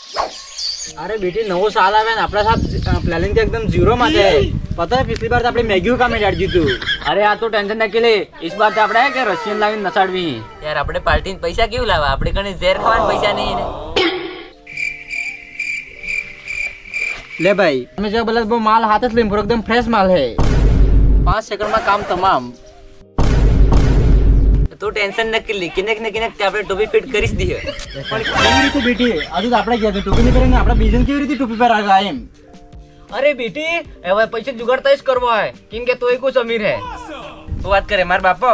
अरे बेटी नवो साल आवे ने अपना साथ प्लानिंग तो एकदम जीरो में है। पता है पिछली बार तो આપણે મેગી કામે જાડ જીતું। अरे આ તો ટેન્શન ના કે લે इस बार तो આપણે કે રશિયન લાવીને નસાડવી। यार આપણે પાર્ટી ને પૈસા કેવું લાવવા? આપણે કને ઝેર ખાવાના પૈસા નહીં ને। ले भाई मैं जो बोला वो माल हाथ से लेम एकदम फ्रेश माल है। 5 सेकंड में काम तमाम। તું ટેન્શન ન કરી લે, કિનેક ને કિનેક તે આપણે ટોપી ફિટ કરી જ દઈએ। પણ કેવી રીતે બેટી આજુ તો આપણે ગયા ટોપી ની કરીને આપણા બીજન કેવી રીતે ટોપી પર આગા એમ? અરે બેટી હવે પૈસા જુગાડ તઈ જ કરવો હે, કેમ કે તોય કુછ અમીર હે। તું વાત કરે માર બાપો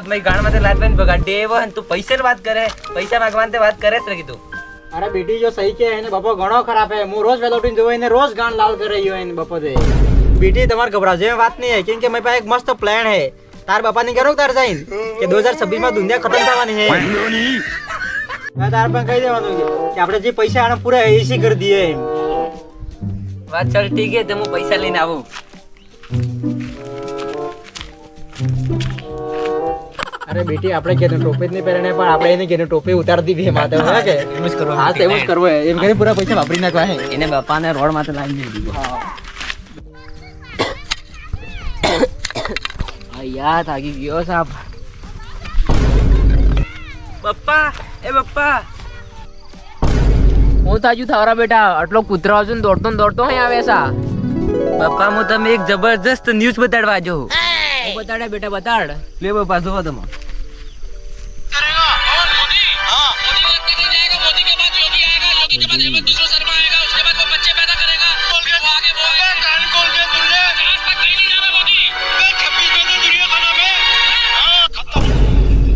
તો મઈ ગાણ માં લાત બેન બગાડી દેવો હે, તું પૈસા ની વાત કરે, પૈસા માંગવાન તે વાત કરે જ કીધું। अरे बेटी जो सही के है ने बापा घणो खराब है। मु रोज वेला उठीने जोई ने रोज गान लाल कर रही हो इन बापा दे। बेटी તમાર घबरा जे बात नहीं है, क्योंकि मेरे पास एक मस्त प्लान है। तार बापा ने करो तार जाइन कि 2026 में दुनिया खत्म થવાની है। मैं तार पर कह देवानो कि આપણે જે પૈસા આને પૂરા એસી કરી દઈએ એમ। વાત ચાલ ઠીક है, तो હું પૈસા લઈને આવું। अरे बेटी આપણે કે ટોપી જ નહીં પહેરને પણ આપણે એને કે ટોપી ઉતાર દીધી માથે હે કે યુઝ કરો। હા તે યુઝ કરવો એમ કરીને પૂરા પૈસા વાપરી નાખવા હે। એને બાપાને રોડ માથે લાવી દીધો। હા યાર થાકી ગયો સાહેબ। પપ્પા એ પપ્પા હું તાજુ થાવરા બેટા આટલો કૂતરો છું ને દોડતો અહીં આવે સા। પપ્પા હું તમે એક જબરજસ્ત ન્યૂઝ બતાડવા જો। હું બતાડે બેટા બતાડ। લે પપ્પા જોવો તમે।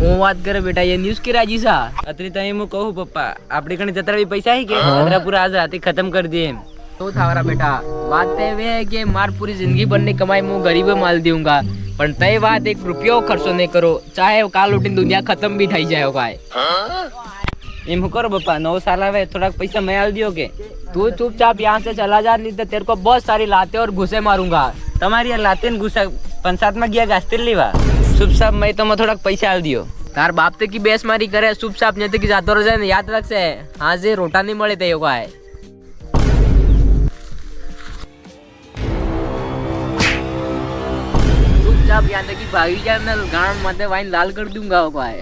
હું વાત કરે બેટા ये न्यूज़ की राजी सा अतरी तई मु कहूं पप्पा आपड़ी कने जतरा भी पैसा है के अतरा पूरा आज रात खत्म कर दिए। तो थावरा बेटा बात ते वे है कि मार पूरी जिंदगी बनने कमाई मु गरीब माल दूंगा, पण तय बात एक रुपयो खर्चो नहीं करो, चाहे काल उठीने दुनिया खत्म भी થઈ જાય काय एम करो पप्पा। 9 साल आवे थोड़ा पैसा मैं आल दियो के तू चुपचाप यहाँ से चला जा, नहीं तो तेरे को बहुत सारी लाते और घुसे मारूंगा। तुम्हारी लाते घुसा पंचायत में गया गास्ते लेवा चुपचाप मैं तो थोड़ा पैसा आल दियो। तार बाप ते की बेस मारी करे चुपचाप नहीं तो की जातो रहे याद रख से। हाँ जे रोटा नहीं મળે તે काय चुपचाप यहाँ तक की भागी जाए ना गांव माथे वाइन लाल कर दूंगा काय।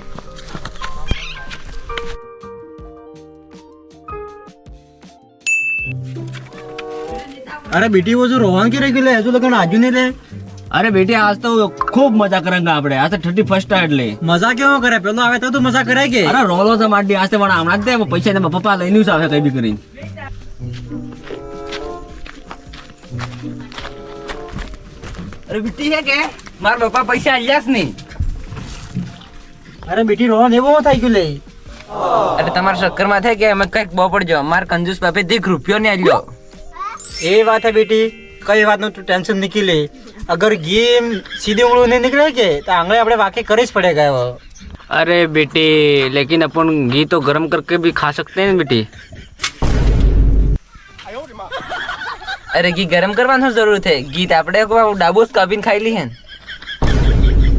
अरे बेटी वो जो रोहन की रही है जो लगन आजू नहीं ले। अरे बेटे आज तो खूब मजा करेंगे આપણે आज तो 31st એટલે મજા કેવો કરે? પેલો આવે તો મજા કરે કે? અરે રોલો છે માડી આજે પણ હમણાં દે પૈસા ને પપ્પા લઈને જ આવે કઈ બી કરીને। अरे बिट्टी है के मार बापा पैसा आलियास नहीं। अरे बेटी રોહન એવો થઈ ગયો લે। अरे તમારા ચક્કર માં થાય કે અમે કઈક બહુ પડજો, માર કંજૂસ બાપે 1 રૂપિયો નહીં આલ્યો। એ વાત है बेटी, कई बात नो तू टेंशन निकले। अगर गेम सीधे उंगली नहीं निकले के तो आंगले अपने वाकई करे ही पड़ेगा वो। अरे बेटी लेकिन अपन घी तो गर्म करके भी खा सकते हैं बेटी। अरे घी गर्म करवानो जरूरत है, घी आपड़े को डाबोस काबीन खाई ली है।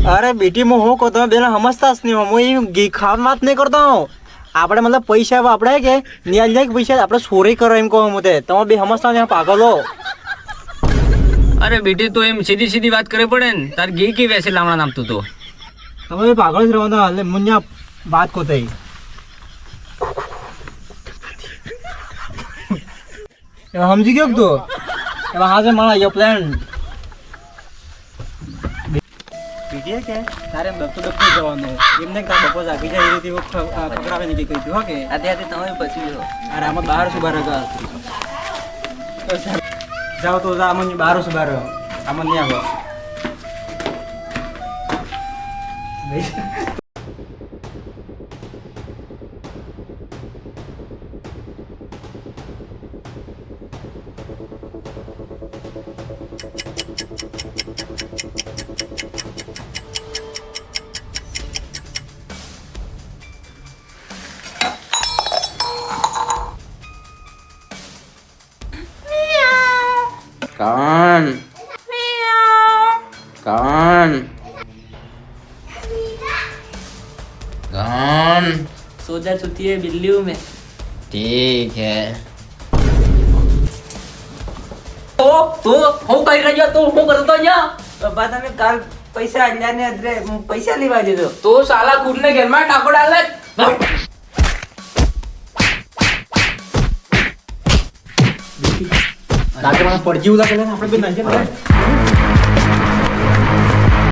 अरे बेटी मो हो को तो बेला समझतास नहीं हो, मो ये घी खान बात नहीं करता हूँ। આપણે મતલબ પૈસા આપણે કે નિયાલ જાય પૈસા આપણે ચોરી કરો એમ કહો મતે તમે બે સમજતા ને પાગલ હો। अरे बेटी तो एम सीधी सीधी बात करे पड़े न, तार घी की वैसे लावना नाम तू तो તમે પાગલ જ રહો એટલે મુન્યા વાત કો થઈ સમજી ગયો તો હવે હાજે મારા યો પ્લાન બીજે કે તારે બપ્પો જવાનો એમને કા બપ્પો જાગી જાય એ રીતે ખબરાવે નહીં કે કીધું હો કે आते आते તમે પછી લો। અરે આમાં બહાર સુભા રહો જાઓ તો જા મને બહાર સુભા રહો આમાં નહીં આવો। कौन कौन कौन? सो जा चुकी है बिल्लियों में। ठीक है। તું હું કરી રહ્યો તું હું કરતો અહીંયા પપ્પા તમે કાલ પૈસા આલ્યા ને અદરે પૈસા લેવા દીધો તું સાલા ખુદને ઘરમાં ટાકો ડાલે રાત્રે મને પડજી ઉલા કે આપણે બે નંજે